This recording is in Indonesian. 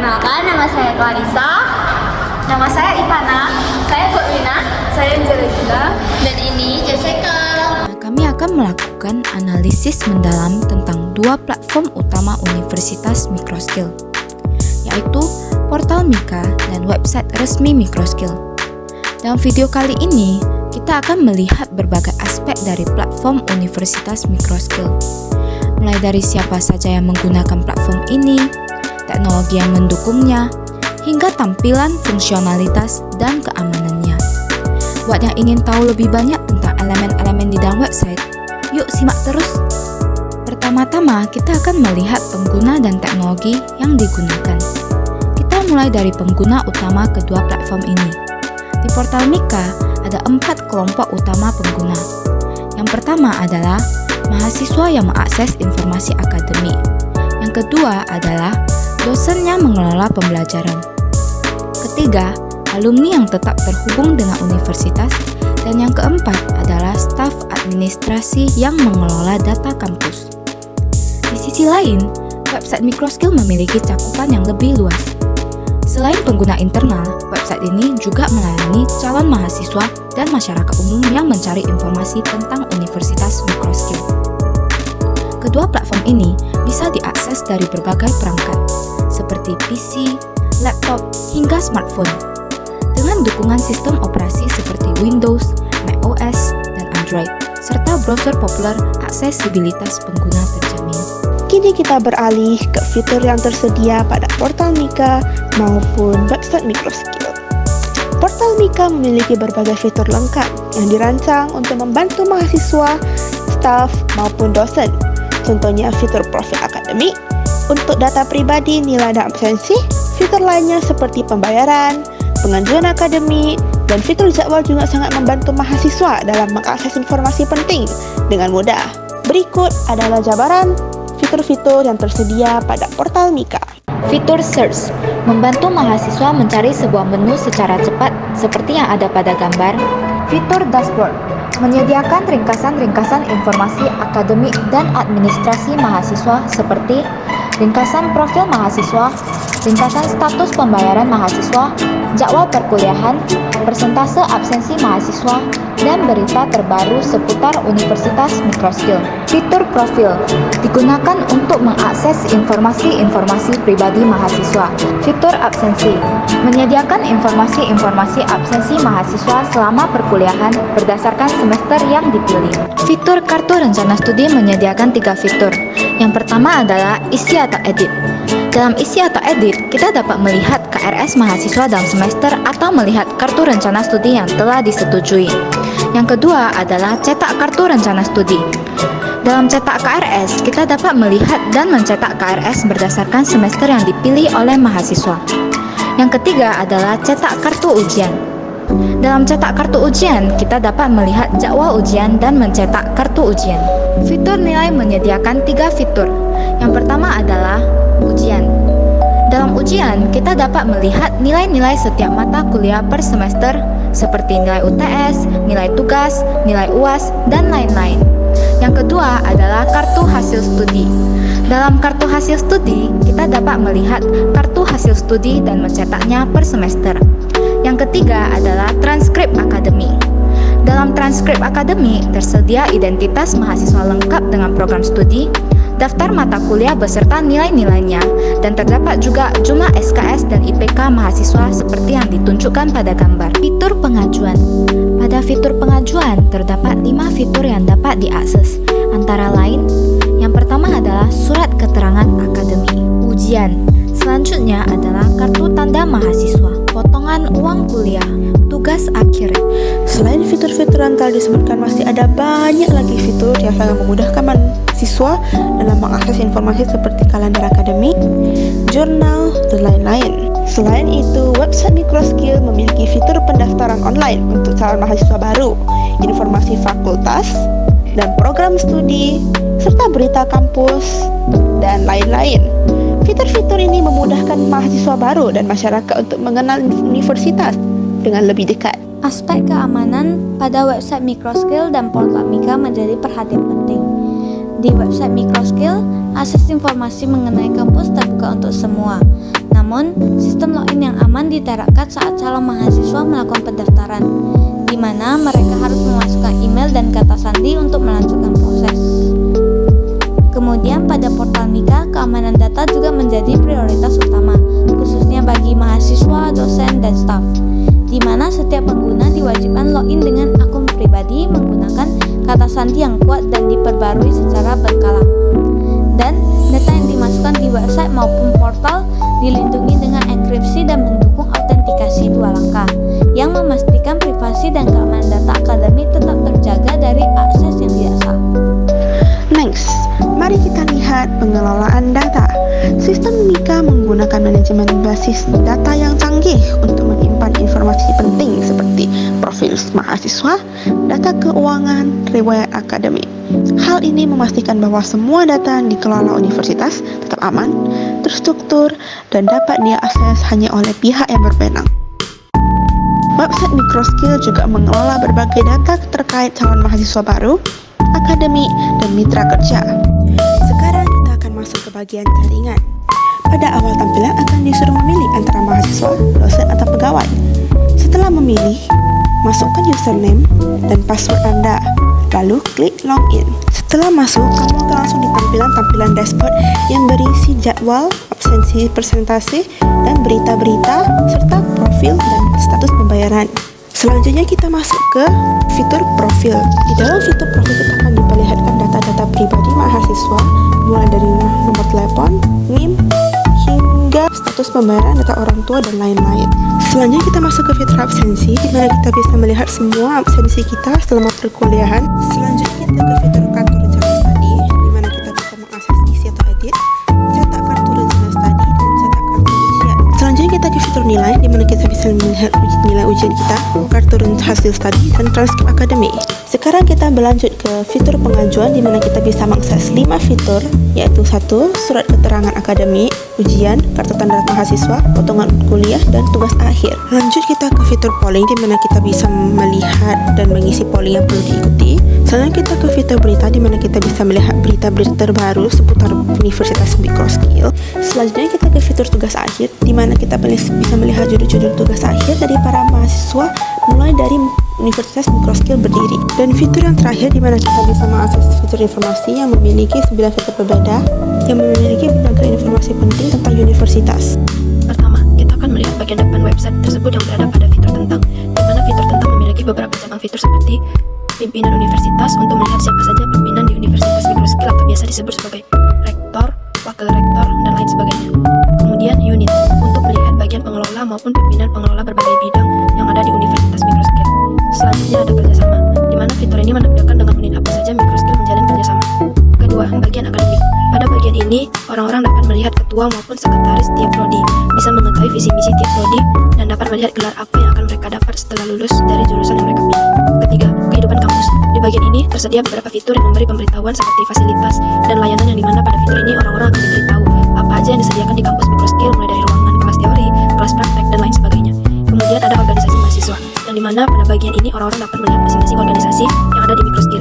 Perkenalkan, nama saya Clarissa. Nama saya Ivana. Saya Korwina. Saya Angelina. Dan ini Jessica. Kami akan melakukan analisis mendalam tentang dua platform utama Universitas Microskill, yaitu portal Mika dan website resmi Microskill. Dalam video kali ini, kita akan melihat berbagai aspek dari platform Universitas Microskill, mulai dari siapa saja yang menggunakan platform ini, teknologi yang mendukungnya, hingga tampilan, fungsionalitas, dan keamanannya. Buat yang ingin tahu lebih banyak tentang elemen-elemen di dalam website, yuk simak terus. Pertama-tama, kita akan melihat pengguna dan teknologi yang digunakan. Kita mulai dari pengguna utama kedua platform ini. Di portal Mika, ada 4 kelompok utama pengguna. Yang pertama adalah mahasiswa yang mengakses informasi akademik. Yang kedua adalah dosen yang mengelola pembelajaran. Ketiga, alumni yang tetap terhubung dengan universitas. Dan yang keempat adalah staf administrasi yang mengelola data kampus. Di sisi lain, website Microskill memiliki cakupan yang lebih luas. Selain pengguna internal, website ini juga melayani calon mahasiswa dan masyarakat umum yang mencari informasi tentang Universitas Microskill. Kedua platform ini bisa diakses dari berbagai perangkat, seperti PC, laptop, hingga smartphone, dengan dukungan sistem operasi seperti Windows, macOS, dan Android, serta browser populer. Aksesibilitas pengguna terjamin. Kini kita beralih ke fitur yang tersedia pada portal Mika maupun website Microskill. Portal Mika memiliki berbagai fitur lengkap yang dirancang untuk membantu mahasiswa, staf, maupun dosen. Contohnya fitur profil akademik, untuk data pribadi, nilai dan absensi, fitur lainnya seperti pembayaran, pengajuan akademik, dan fitur jadwal juga sangat membantu mahasiswa dalam mengakses informasi penting dengan mudah. Berikut adalah jabaran fitur-fitur yang tersedia pada portal Mika. Fitur Search membantu mahasiswa mencari sebuah menu secara cepat seperti yang ada pada gambar. Fitur Dashboard menyediakan ringkasan-ringkasan informasi akademik dan administrasi mahasiswa seperti ringkasan profil mahasiswa, ringkasan status pembayaran mahasiswa, jadwal perkuliahan, persentase absensi mahasiswa, dan berita terbaru seputar Universitas Microskill. Fitur Profil digunakan untuk mengakses informasi-informasi pribadi mahasiswa. Fitur Absensi menyediakan informasi-informasi absensi mahasiswa selama perkuliahan berdasarkan semester yang dipilih. Fitur Kartu Rencana Studi menyediakan 3 fitur. Yang pertama adalah isi atau edit. Dalam isi atau edit, kita dapat melihat KRS mahasiswa dalam semester atau melihat kartu rencana studi yang telah disetujui. Yang kedua adalah cetak kartu rencana studi. Dalam cetak KRS, kita dapat melihat dan mencetak KRS berdasarkan semester yang dipilih oleh mahasiswa. Yang ketiga adalah cetak kartu ujian. Dalam cetak kartu ujian, kita dapat melihat jadwal ujian dan mencetak kartu ujian. Fitur nilai menyediakan 3 fitur. Yang pertama adalah ujian. Dalam ujian, kita dapat melihat nilai-nilai setiap mata kuliah per semester, seperti nilai UTS, nilai tugas, nilai UAS, dan lain-lain. Yang kedua adalah kartu hasil studi. Dalam kartu hasil studi, kita dapat melihat kartu hasil studi dan mencetaknya per semester. Yang ketiga adalah transkrip akademik. Dalam transkrip akademik, tersedia identitas mahasiswa lengkap dengan program studi, daftar mata kuliah beserta nilai-nilainya, dan terdapat juga jumlah SKS dan IPK mahasiswa seperti yang ditunjukkan pada gambar. Fitur pengajuan. Pada fitur pengajuan, terdapat 5 fitur yang dapat diakses. Antara lain, yang pertama adalah surat keterangan akademik, ujian. Selanjutnya adalah kartu tanda mahasiswa, potongan uang kuliah, tugas akhir. Selain fitur-fitur yang telah disebutkan, masih ada banyak lagi fitur yang sangat memudahkan mahasiswa dalam mengakses informasi seperti kalender akademik, jurnal, dan lain-lain. Selain itu, website Microskill memiliki fitur pendaftaran online untuk calon mahasiswa baru, informasi fakultas, dan program studi, serta berita kampus, dan lain-lain. Fitur-fitur ini memudahkan mahasiswa baru dan masyarakat untuk mengenal universitas dengan lebih dekat. Aspek keamanan pada website Microskill dan portal Mika menjadi perhatian penting. Di website Microskill, akses informasi mengenai kampus terbuka untuk semua. Namun, sistem login yang aman diterapkan saat calon mahasiswa melakukan pendaftaran, di mana mereka harus memasukkan email dan kata sandi untuk melanjutkan proses. Kemudian pada portal Mika, keamanan data juga menjadi prioritas utama, khususnya bagi mahasiswa, dosen, dan staf, di mana setiap pengguna diwajibkan login dengan akun pribadi menggunakan kata sandi yang kuat dan diperbarui secara berkala. Dan data yang dimasukkan di website maupun portal dilindungi dengan enkripsi dan mendukung autentikasi 2 langkah, yang memastikan privasi dan keamanan data akademik tetap terjaga dari akses yang tidak sah. Next, mari kita lihat pengelolaan data. Sistem Mika menggunakan manajemen basis data yang canggih untuk menyimpan informasi penting seperti profil mahasiswa, data keuangan, riwayat akademik. Hal ini memastikan bahwa semua data yang dikelola universitas tetap aman, terstruktur, dan dapat diakses hanya oleh pihak yang berwenang. Website Microskill juga mengelola berbagai data terkait calon mahasiswa baru, akademik, dan mitra kerja. Sekarang kita akan masuk ke bagian jaringan. Pada awal tampilan akan disuruh memilih antara mahasiswa, dosen, atau pegawai. Setelah memilih, masukkan username dan password Anda, lalu klik login. Setelah masuk, kamu akan langsung di tampilan dashboard yang berisi jadwal, absensi presentasi, dan berita-berita, serta profil dan status pembayaran. Selanjutnya kita masuk ke fitur profil. Di dalam fitur profil kita akan diperlihatkan data-data pribadi mahasiswa, mulai dari nomor telepon, NIM, hingga status pembayaran, data orang tua, dan lain-lain. Selanjutnya kita masuk ke fitur absensi, di mana kita bisa melihat semua absensi kita selama perkuliahan. Selanjutnya kita ke fitur kartu rencana studi, di mana kita bisa mengakses isi atau edit, cetak kartu rencana studi, dan cetak kartu ujian. Selanjutnya kita ke fitur nilai, di mana kita bisa melihat nilai ujian kita, kartu hasil studi, dan transkrip akademik. Sekarang kita berlanjut ke fitur pengajuan, di mana kita bisa mengakses 5 fitur, yaitu 1. Surat keterangan akademik, ujian, kartu tanda mahasiswa, potongan kuliah, dan tugas akhir. Lanjut kita ke fitur polling, di mana kita bisa melihat dan mengisi polling yang perlu diikuti. Selanjutnya kita ke fitur berita, di mana kita bisa melihat berita-berita terbaru seputar Universitas Microskill. Selanjutnya kita ke fitur tugas akhir, di mana kita bisa melihat judul-judul tugas akhir dari para mahasiswa mulai dari Universitas Microskill berdiri. Dan fitur yang terakhir, di mana kita bisa mengakses fitur informasi yang memiliki 9 fitur berbeda yang memiliki berbagai informasi penting tentang universitas. Pertama, kita akan melihat bagian depan website tersebut yang berada pada fitur tentang, di mana fitur tentang memiliki beberapa cabang fitur seperti pimpinan universitas untuk melihat siapa saja pimpinan di Universitas Microskill atau biasa disebut sebagai rektor, wakil rektor, dan lain sebagainya. Kemudian unit untuk melihat bagian pengelola maupun pimpinan pengelola berbagai bidang yang ada di Universitas Microskill. Selanjutnya ada kerjasama, di mana fitur ini menampilkan dengan unit apa saja Microskill menjalin kerjasama. Kedua, bagian akademik. Pada bagian ini, orang-orang dapat melihat ketua maupun sekretaris tiap prodi, bisa mengetahui visi misi tiap prodi, dan dapat melihat gelar apa yang akan mereka dapat setelah lulus dari jurusan yang mereka pilih. Ketiga, kehidupan kampus. Di bagian ini tersedia beberapa fitur yang memberi pemberitahuan seperti fasilitas dan layanan, yang dimana pada fitur ini orang-orang akan diberitahu apa aja yang disediakan di kampus Microskill, mulai dari ruangan kelas teori, kelas praktek, dan lain sebagainya. Kemudian ada organisasi mahasiswa, yang dimana pada bagian ini orang-orang dapat melihat masing-masing organisasi yang ada di Microskill